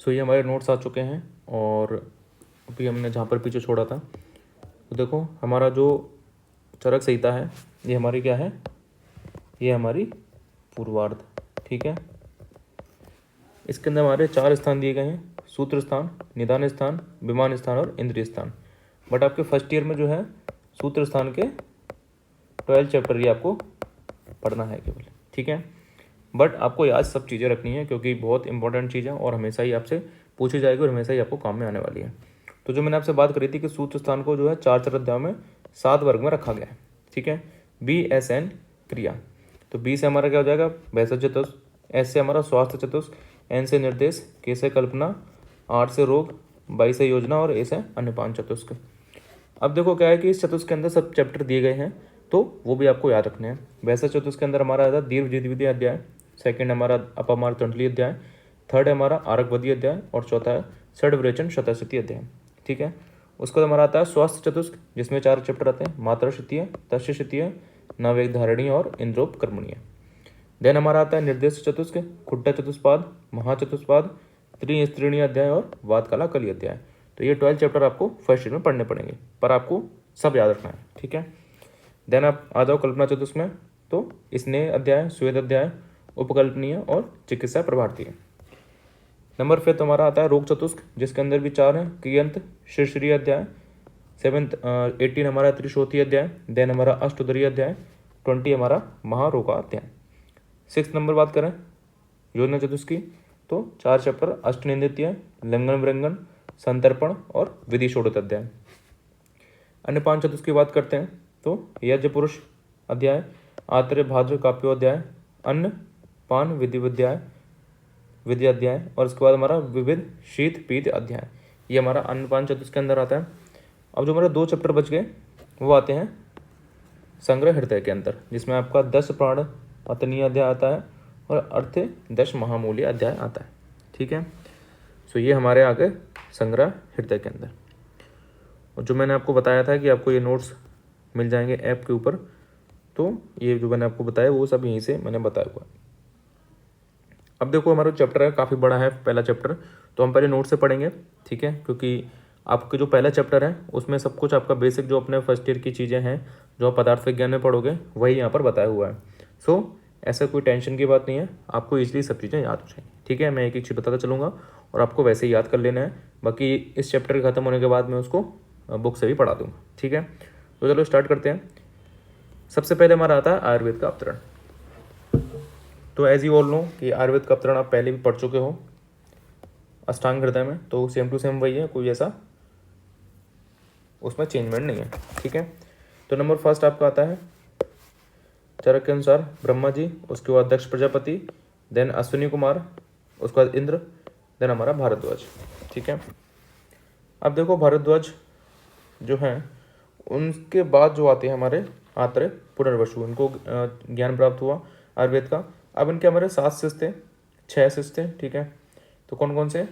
सो ये हमारे नोट्स आ चुके हैं और अभी हमने जहाँ पर पीछे छोड़ा था तो देखो हमारा जो चरक संहिता है ये हमारी क्या है, ये हमारी पूर्वार्ध। ठीक है, इसके अंदर हमारे 4 स्थान दिए गए हैं, सूत्र स्थान, निदान स्थान, विमान स्थान और इंद्रिय स्थान। बट आपके फर्स्ट ईयर में जो है सूत्र स्थान के 12 चैप्टर ये आपको पढ़ना है केवल। ठीक है, बट आपको याद सब चीज़ें रखनी है क्योंकि बहुत इंपॉर्टेंट चीज़ है और हमेशा ही आपसे पूछी जाएगी और हमेशा ही आपको काम में आने वाली है। तो जो मैंने आपसे बात करी थी कि सूत्र स्थान को जो है 4 अध्यायों में 7 वर्ग में रखा गया है। ठीक है, BSN क्रिया। तो बी से हमारा क्या हो जाएगा, वैसा चतुष्क, एस से हमारा स्वास्थ्य चतुष्क, एन से निर्देश, के से कल्पना, आर से रोग, बाई से योजना और ए से अन्यपान चतुष्क। अब देखो क्या है कि इस चतुष्क के अंदर सब चैप्टर दिए गए हैं तो वो भी आपको याद रखने हैं। वैसा चतुष्क के अंदर हमारा आता है दीर्घ द्वितीय अध्याय, सेकंड हमारा अपमार्ग तंडली अध्याय, थर्ड हमारा आरकवदी अध्याय और चौथा है षड्विरेचन शतशती अध्याय। ठीक है, उसके बाद हमारा आता है स्वास्थ्य चतुष्क जिसमें 4 चैप्टर आते हैं, मात्रा क्षितीय, तस्य क्षितीय, नवेग धारणीय और इंद्रोपकर्मणीय। देन हमारा आता है निर्देश चतुष्क, खुट्टा चतुष्पाद, महाचतुष्पाद, त्रिस्त्रीणीय अध्याय और वादकाला कली अध्याय। तो ये 12 चैप्टर आपको फर्स्ट ईयर में पढ़ने पड़ेंगे पर आपको सब याद रखना है। ठीक है, देन आप आ जाओ कल्पना चतुष्क में, तो स्नेह अध्याय, स्वेद अध्याय, उपकल्पनीय और चिकित्सा प्रभार्थी। नंबर 5 हमारा आता है रोग चतुष्क जिसके अंदर भी 4 हैं, क्रियंत शीर्षरीय अध्याय, 18 हमारा त्रिशोथी अध्याय, देन हमारा अष्टोदरीय अध्याय, 20 हमारा महारोगा अध्याय। 6 नंबर बात करें योजना चतुष्क की, तो 4 चैप्टर अष्टनिंदित्य, लंघन विरंगन, संतर्पण और विधि षोडश अध्याय। अन्य 5 चतुष्क की बात करते हैं तो यज्ञ पुरुष अध्याय, आत्र्य भाद्र काप्योध्याय, अन्न पान विधि अध्याय और उसके बाद हमारा विविध शीत पीत अध्याय। ये हमारा अन्न पान चतुष्क के अंदर आता है। अब जो हमारे 2 चैप्टर बच गए वो आते हैं संग्रह हृदय के अंदर जिसमें आपका 10 प्राण पतनीय अध्याय आता है और अर्थ 10 महामूल्य अध्याय आता है। ठीक है, सो ये हमारे आ गए संग्रह हृदय के अंदर। और जो मैंने आपको बताया था कि आपको ये नोट्स मिल जाएंगे ऐप के ऊपर, तो ये जो मैंने आपको बताया वो सब यहीं से मैंने बताया हुआ है। अब देखो हमारा चैप्टर है काफ़ी बड़ा है, पहला चैप्टर, तो हम पहले नोट से पढ़ेंगे। ठीक है, क्योंकि आपके जो पहला चैप्टर है उसमें सब कुछ आपका बेसिक जो अपने फर्स्ट ईयर की चीज़ें हैं जो आप पदार्थ विज्ञान में पढ़ोगे वही यहाँ पर बताया हुआ है। सो ऐसा कोई टेंशन की बात नहीं है, आपको ईजिली सब चीज़ें याद हो जाएंगी। ठीक है, मैं एक एक चीज़ बताता चलूँगा और आपको वैसे ही याद कर लेना है। बाकी इस चैप्टर के ख़त्म होने के बाद मैं उसको बुक से भी पढ़ा दूँगा। ठीक है, तो चलो स्टार्ट करते हैं। सबसे पहले हमारा आता है आयुर्वेद का अवतरण। तो एज यू ऑल नो कि आयुर्वेद का अवतरण आप पहले भी पढ़ चुके हो अष्टांग हृदय में, तो सेम टू सेम वही है, कोई ऐसा उसमें चेंजमेंट नहीं है। ठीक है, तो नंबर फर्स्ट आपका आता है चरक के अनुसार ब्रह्मा जी, उसके बाद दक्ष प्रजापति, देन अश्विनी कुमार, उसके बाद इंद्र, देन हमारा भारद्वाज। ठीक है, अब देखो भारद्वाज जो हैं उनके बाद जो आते हैं हमारे आत्रेय पुनर्वसु, इनको ज्ञान प्राप्त हुआ आयुर्वेद का। अब इनके हमारे 7 शिष्य थे, 6 शिष्य थे। ठीक है, तो कौन कौन से,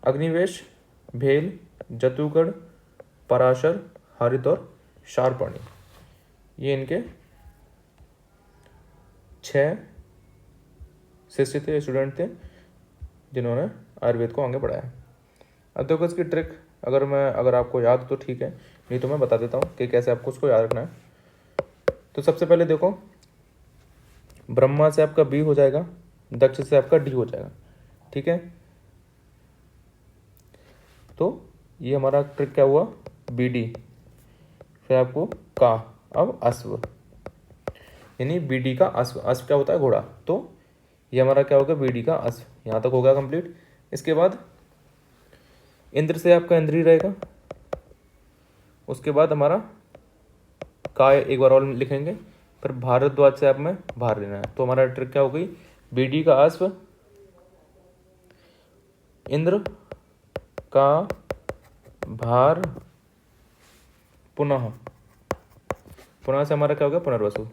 अग्निवेश, भेल, जतुगढ़, पराशर, हरित और शार्पाणी, ये इनके 6 शिष्य थे, स्टूडेंट थे जिन्होंने आयुर्वेद को आगे बढ़ाया। अब देखो इसकी ट्रिक अगर आपको याद हो तो ठीक है, नहीं तो मैं बता देता हूँ कि कैसे आपको उसको याद रखना है। तो सबसे पहले देखो ब्रह्मा से आपका बी हो जाएगा, दक्ष से आपका डी हो जाएगा। ठीक है, तो ये हमारा ट्रिक क्या हुआ, BD, फिर आपको का, अब अश्व, यानी BD का अश्व, अश्व क्या होता है घोड़ा, तो ये हमारा क्या होगा BD का अश्व। यहाँ तक हो गया कंप्लीट। इसके बाद इंद्र से आपका इंद्री रहेगा, उसके बाद हमारा का एक बार और लिखेंगे, फिर भारद्वाज से आप में भार लेना है। तो हमारा ट्रिक क्या हो गई, BD का अश्व, इंद्र का भार, पुनः से हमारा क्या हो गया पुनर्वसु।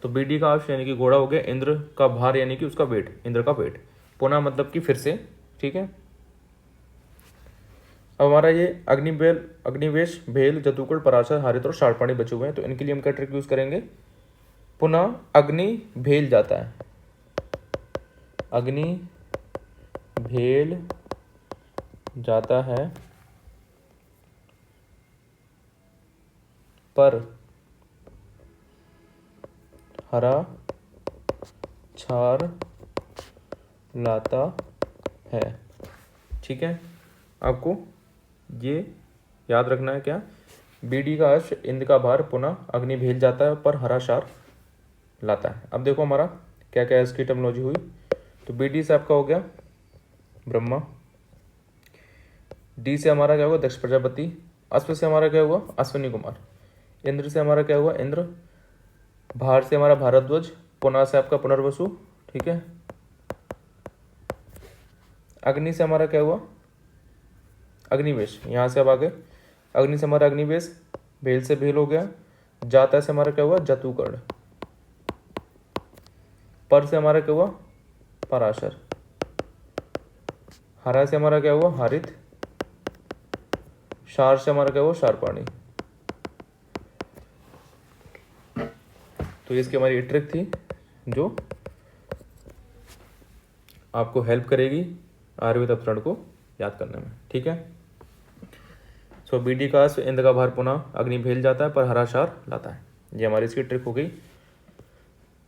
तो BD का अश्व यानी कि घोड़ा हो गया, इंद्र का भार यानी कि उसका वेट, इंद्र का वेट, पुनः मतलब कि फिर से। ठीक है, अब हमारा ये अग्निवेश, भेल, जतुगढ़, पराशर, हरित और शार्पाणी बचे हुए हैं। तो इनके लिए हम क्या ट्रिक यूज करेंगे, पुनः अग्नि भेल जाता है, अग्नि भेल जाता है पर हरा क्षार लाता है। ठीक है, आपको ये याद रखना है क्या, बीडी का अश्व इंद्र का भार पुनः अग्नि भेल जाता है पर हरा क्षार लाता है। अब देखो हमारा क्या क्या इसकी टर्मिनोलॉजी हुई। तो बीडी से आपका हो गया ब्रह्मा, डी से हमारा क्या हुआ दक्ष प्रजापति, अश्व से हमारा क्या हुआ अश्विनी कुमार, इंद्र से हमारा क्या हुआ इंद्र, भार से हमारा भारद्वाज, पुनः से आपका पुनर्वसु। ठीक है, अग्नि से हमारा क्या हुआ अग्निवेश, यहाँ से अब आगे अग्नि से हमारा अग्निवेश, भेल से भेल हो गया, जाता से हमारा क्या हुआ जतुकर्ण, पर से हमारा क्या हुआ पराशर, हरा से हमारा क्या हुआ हारित, शार से हमारा क्या हुआ शारपाणी। तो इसकी हमारी ट्रिक थी जो आपको हेल्प करेगी आयुर्वेद अवतरण को याद करने में। ठीक है, सो बीडी का अश्व इंद्र का भार पुनः अग्नि भेल जाता है पर हरा क्षार लाता है, ये हमारी इसकी ट्रिक हो गई।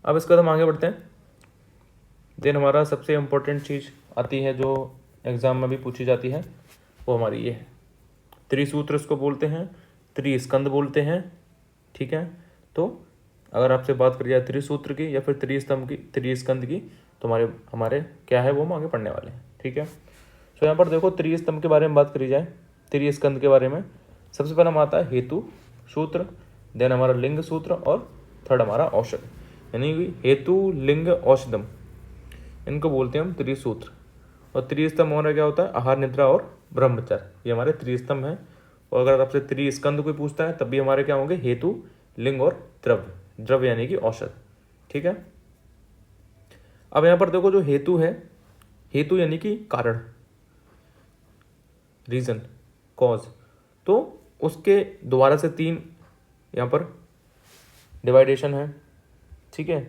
अब इसके बाद हम आगे बढ़ते हैं। देन हमारा सबसे इम्पोर्टेंट चीज़ आती है जो एग्जाम में भी पूछी जाती है, वो हमारी ये है त्रिसूत्र, इसको बोलते हैं त्रिस्कंद बोलते हैं। ठीक है, तो अगर आपसे बात करी जाए त्रिसूत्र की या फिर त्रिस्तंभ की त्रिस्कंद की, तो हमारे क्या है वो हम आगे पढ़ने वाले हैं। ठीक है, सो यहाँ पर देखो त्रिस्तंभ के बारे में बात करी जाए, त्रिस्कंद के बारे में सबसे पहला आता है हेतु सूत्र, देन हमारा लिंग सूत्र और थर्ड हमारा औषध, यानी हेतु लिंग औषधम, इनको बोलते हैं हम त्रिसूत्र। और त्रिस्तंभ हमारा क्या होता है आहार निद्रा और ब्रह्मचर्य, ये हमारे त्रिस्तंभ हैं। और अगर आपसे त्रिस्कंद कोई पूछता है तब भी हमारे क्या होंगे हेतु लिंग और द्रव्य, द्रव्य यानी कि औषध। ठीक है, अब यहाँ पर देखो जो हेतु है, हेतु यानी कि कारण, रीजन, कॉज, तो उसके दोबारा से 3 यहाँ पर डिवाइडेशन है। ठीक है,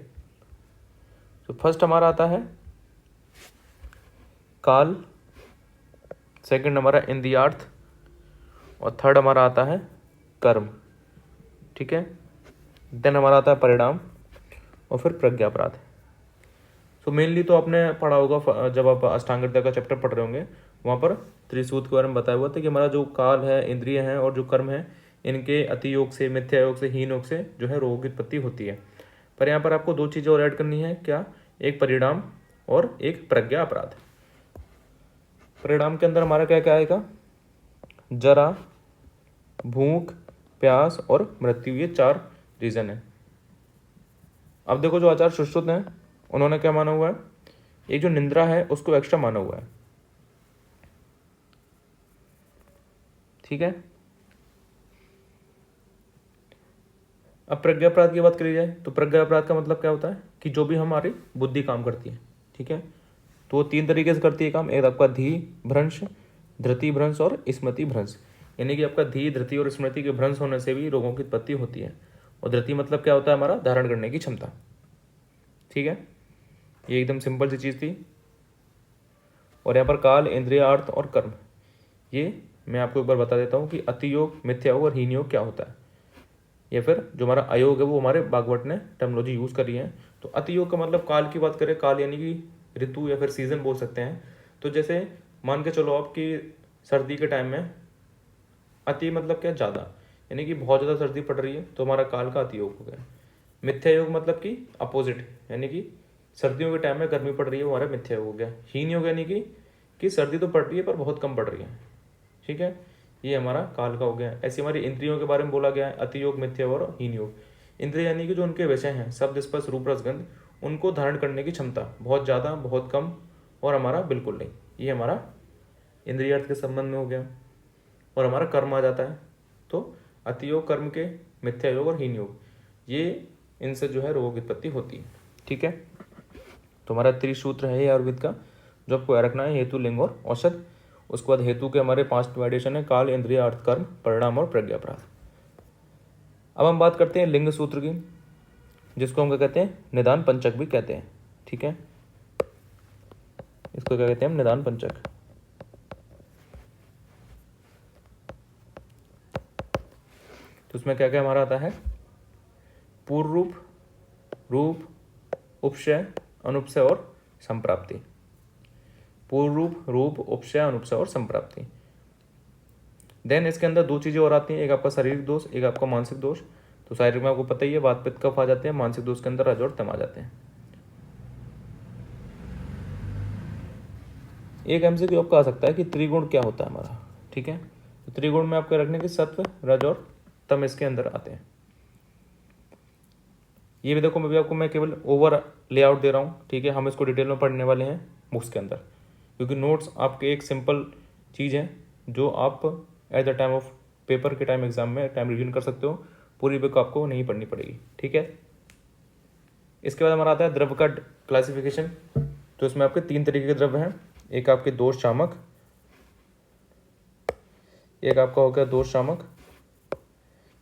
तो फर्स्ट हमारा आता है काल, सेकंड हमारा इंद्रियार्थ और थर्ड हमारा आता है कर्म। ठीक है, देन हमारा आता है परिणाम और फिर प्रज्ञापराध। तो मेनली तो आपने पढ़ा होगा जब आप अष्टांग हृदय का चैप्टर पढ़ रहे होंगे, वहाँ पर त्रिसूत्र के बारे में बताया हुआ था कि हमारा जो काल है, इंद्रिय हैं और जो कर्म है, इनके अतियोग से, मिथ्या योग से, हीन योग से जो है रोग की उत्पत्ति होती है। पर यहाँ पर आपको 2 चीज़ें और ऐड करनी है, क्या, एक परिणाम और एक प्रज्ञा अपराध। परिणाम के अंदर हमारा क्या क्या आएगा, जरा, भूख, प्यास और मृत्यु, ये 4 रीजन है। अब देखो जो आचार्य सुश्रुत हैं उन्होंने क्या माना हुआ है, एक जो निंद्रा है उसको एक्स्ट्रा माना हुआ है। ठीक है, अब प्रज्ञा अपराध की बात करी जाए तो प्रज्ञा अपराध का मतलब क्या होता है कि जो भी हमारी बुद्धि काम करती है। ठीक है, तो वो 3 तरीके से करती है काम, एक आपका धी भ्रंश, धृति भ्रंश और स्मृति भ्रंश, यानी कि आपका धी, धृति और स्मृति के भ्रंश होने से भी रोगों की उत्पत्ति होती है। और धृति मतलब क्या होता है हमारा धारण करने की क्षमता। ठीक है, ये एकदम सिंपल सी चीज़ थी। और यहाँ पर काल, इंद्रिय, अर्थ और कर्म, ये मैं आपको एक बार बता देता हूँ कि अति योग, मिथ्या योग और हीन योग क्या होता है, या फिर जो हमारा अयोग है वो हमारे बागवट ने टर्मिनोलॉजी यूज़ करी है। तो अति योग का मतलब काल की बात करें, काल यानी कि ऋतु या फिर सीजन बोल सकते हैं। तो जैसे मान के चलो आपकी सर्दी के टाइम में अति मतलब क्या ज़्यादा, यानी कि बहुत ज़्यादा सर्दी पड़ रही है तो हमारा काल का अति योग हो गया। मिथ्या योग मतलब कि अपोजिट, यानी कि सर्दियों के टाइम में गर्मी पड़ रही है, वो हमारा मिथ्या योग हो गया। हीन योग यानी कि सर्दी तो पड़ रही है पर बहुत कम पड़ रही है। ठीक है, ये हमारा काल का हो गया। ऐसे हमारी इंद्रियों के बारे में बोला गया है, अति योग, मिथ्या और हीन योग। इंद्रिय यानी कि जो उनके विषय हैं, शब्द, स्पर्श, रूप, रस, गंध, उनको धारण करने की क्षमता, बहुत ज़्यादा, बहुत कम और हमारा बिल्कुल नहीं, ये हमारा इंद्रिय अर्थ के संबंध में हो गया। और हमारा कर्म आ जाता है, तो अति योग, कर्म के, मिथ्या योग और हीन योग, ये इनसे जो है रोग की उत्पत्ति होती है। ठीक है, तो हमारा त्रिसूत्र है ये आयुर्वेद का, जो आपको रखना है, हेतु, लिंग और औषध। उसके बाद हेतु के हमारे 5 डिवाइडेशन है, काल, इंद्रिय, अर्थ, कर्म, परिणाम और प्रज्ञापराध। अब हम बात करते हैं लिंग सूत्र की, जिसको हम क्या कहते हैं निदान पंचक भी कहते हैं। ठीक है, इसको क्या कहते हैं हम निदान पंचक। तो उसमें क्या क्या हमारा आता है, पूर्व रूप, रूप, उपशय, अनुपशय और संप्राप्ति। पूर्व रूप, रूप, उपशय, अनुपशय और संप्राप्ति। देन इसके अंदर दो चीज़ें और आती हैं, एक आपका शारीरिक दोष, एक आपका मानसिक दोष। तो शारीरिक में आपको पता ही है वात पित्त कफ आ जाते हैं, मानसिक दोष के अंदर रज और तम आ जाते हैं। एक एमसीक्यू आपका आ सकता है कि त्रिगुण क्या होता है हमारा, ठीक है। तो त्रिगुण में आपको रखने के सत्व, रज और तम इसके अंदर आते हैं। ये भी देखो, मैं केवल ओवर लेआउट दे रहा हूँ, ठीक है। हम इसको डिटेल में पढ़ने वाले हैं बुक्स के अंदर, क्योंकि नोट्स आपके एक सिंपल चीज़ है जो आप at the time of paper के टाइम एग्जाम में टाइम रिवीजन कर सकते हो। पूरी बुक आपको नहीं पढ़नी पड़ेगी, ठीक है। इसके बाद हमारा आता है द्रव्य का क्लासिफिकेशन। तो इसमें आपके 3 तरीके के द्रव्य हैं, एक आपके दोष शामक, एक आपका हो गया दोष शामक,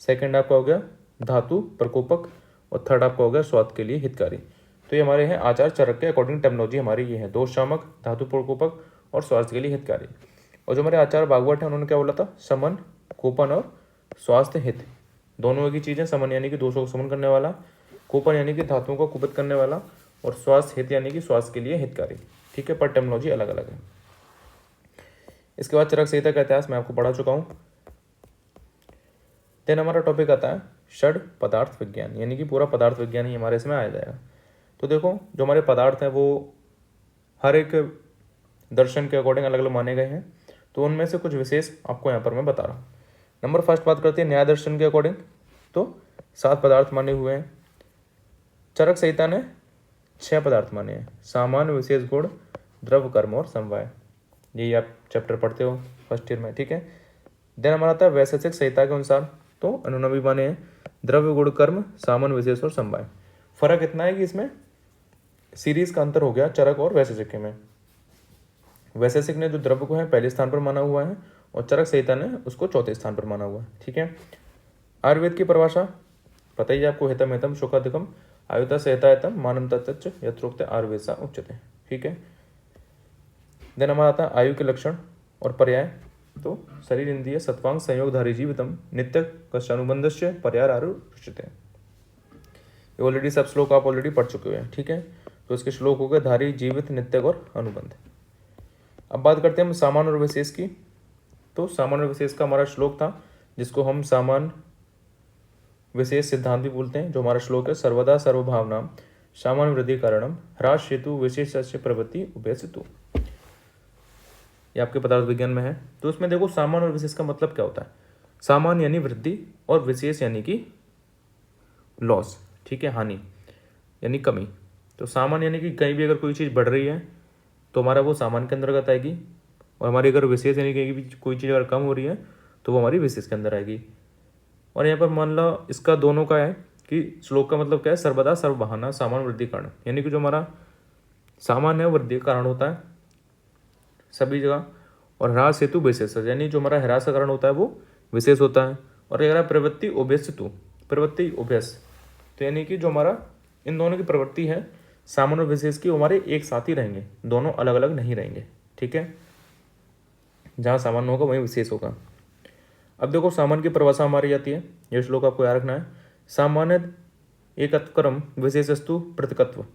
सेकंड आपका हो गया धातु प्रकोपक, और थर्ड आपका हो गया स्वाद के लिए हितकारी। तो ये हमारे हैं आचार चरक के अकॉर्डिंग टर्मिनोलॉजी हमारी ये है, दोष शामक, धातु प्रकोपक और स्वास्थ्य के लिए हितकारी। और जो हमारे आचार्य भागवत है उन्होंने क्या बोला था, समन, कोपन और स्वास्थ्य हित, दोनों एक ही चीज़ है। समन यानी कि दोषों को समन करने वाला, कोपन यानी कि धातुओं को कुपित करने वाला, और स्वास्थ्य हित यानी कि स्वास्थ्य के लिए हितकारी, ठीक है। पर टर्मिनोलॉजी अलग अलग है। इसके बाद चरक संहिता का इतिहास मैं आपको पढ़ा चुका हूँ। देन हमारा टॉपिक आता है षड पदार्थ विज्ञान, यानी कि पूरा पदार्थ विज्ञान ही हमारे इसमें आ जाएगा। तो देखो, जो हमारे पदार्थ हैं वो हर एक दर्शन के अकॉर्डिंग अलग अलग माने गए हैं। तो उनमें से कुछ विशेष आपको यहाँ पर मैं बता रहा हूँ। नंबर फर्स्ट बात करते हैं न्याय दर्शन के अकॉर्डिंग, तो 7 पदार्थ माने हुए हैं। चरक संहिता ने 6 पदार्थ माने हैं, सामान्य, विशेष, गुण, द्रव्य, कर्म और समवाय। यही आप चैप्टर पढ़ते हो फर्स्ट ईयर में, ठीक है। देन हमारा आता है वैशेषिक संहिता के अनुसार, तो उन्होंने भी माने हैं द्रव्य, गुण, कर्म, सामान्य, विशेष और समवाय। फर्क इतना है कि इसमें सीरीज का अंतर हो गया चरक और वैशेषिक में। वैशेषिक ने जो द्रव्य को है पहले स्थान पर माना हुआ है, और चरक संहिता ने उसको चौथे स्थान पर माना हुआ है, ठीक है। आयुर्वेद की परिभाषा पता ही है आपको, हितम हितम सुखाधिकम आयुता संहितायतम मानम तत्च यथोक्त आयुर्वेद सा उच्यते, ठीक है। देन हमारा आता है आयु के लक्षण और पर्याय। तो शरीर इंद्रिय सत्वांग संयोगधारी जीवितम नित्य कश्चानुबंधस्य पर्याय आरुच्यते। ये ऑलरेडी सब श्लोक आप ऑलरेडी पढ़ चुके हैं, ठीक है। तो इसके श्लोक हो गए धारी, जीवित, नित्य और अनुबंध। अब बात करते हैं हम सामान्य और विशेष की। तो सामान्य और विशेष का हमारा श्लोक था, जिसको हम सामान्य विशेष सिद्धांत भी बोलते हैं। जो हमारा श्लोक है सर्वदा सर्वभावनाम सामान्य वृद्धि कारणम ह्रास हेतु विशेष प्रवृत्ति उभय सेतु, ये आपके पदार्थ विज्ञान में है। तो उसमें देखो सामान्य और विशेष का मतलब क्या होता है। सामान्य यानी वृद्धि और विशेष यानी कि लॉस, ठीक है, हानि यानी कमी। तो सामान्य यानी कि कहीं भी अगर कोई चीज़ बढ़ रही है तो हमारा वो सामान्य के अंतर्गत आएगी, और हमारी अगर विशेष यानी कहीं भी कोई चीज़ अगर कम हो रही है तो वो हमारी विशेष के अंदर आएगी। और यहाँ पर मान लो इसका दोनों का है कि श्लोक का मतलब क्या है, सर्वदा सर्वबहाना सामान्य वृद्धि कारण, यानी कि जो हमारा सामान्य है वृद्धि का कारण होता है सभी जगह, और ह्रास हेतु विशेष, यानी जो हमारा ह्रास का कारण होता है वो विशेष होता है। और अगर प्रवृत्ति उभयस हेतु, प्रवृत्ति उभयस, तो यानी कि जो हमारा इन दोनों की प्रवृत्ति है सामान्य और विशेष की, हमारे एक साथ ही रहेंगे, दोनों अलग अलग नहीं रहेंगे, ठीक है। जहाँ सामान्य होगा वहीं विशेष होगा। अब देखो सामान्य की परिभाषा हमारी आती है, यह श्लोक आपको याद रखना है। सामान्य एकत्वक्रम विशेषस्तु प्रतिकत्व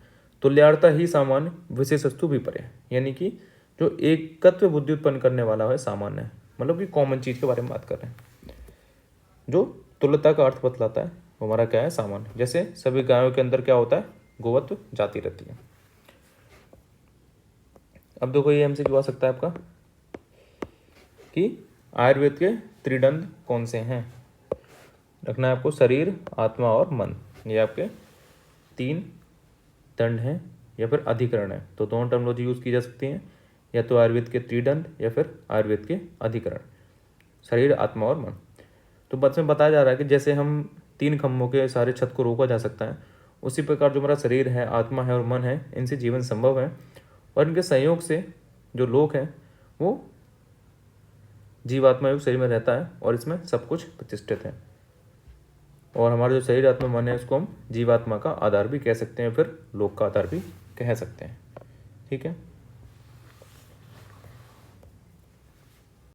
तुल्यार्था ही सामान्य विशेषस्तु विपर्य, यानी कि जो एकत्व बुद्धि उत्पन्न करने वाला है सामान्य है, मतलब कि कॉमन चीज के बारे में बात कर रहे हैं। जो तुल्यता का अर्थ बतलाता है वो हमारा क्या है, सामान्य। जैसे सभी गायों के अंदर क्या होता है, गोवत्व जाती रहती है। अब देखो ये हमसे क्यों आ सकता है आपका कि आयुर्वेद के त्रिदंड कौन से हैं, रखना है आपको शरीर, आत्मा और मन, ये आपके 3 दंड हैं या फिर अधिकरण है। तो दोनों टर्मिनोलॉजी यूज की जा सकती हैं, या तो आयुर्वेद के त्रिदंड या फिर आयुर्वेद के अधिकरण, शरीर, आत्मा और मन। तो बस में बताया जा रहा है कि जैसे हम 3 खम्भों के सारे छत को रोका जा सकता है, उसी प्रकार जो हमारा शरीर है, आत्मा है और मन है, इनसे जीवन संभव है, और इनके संयोग से जो लोक है वो जीवात्मा युक्त शरीर में रहता है, और इसमें सब कुछ प्रतिष्ठित है। और हमारा जो शरीर, आत्मा, मन है उसको हम जीवात्मा का आधार भी कह सकते हैं, फिर लोक का आधार भी कह सकते हैं, ठीक है।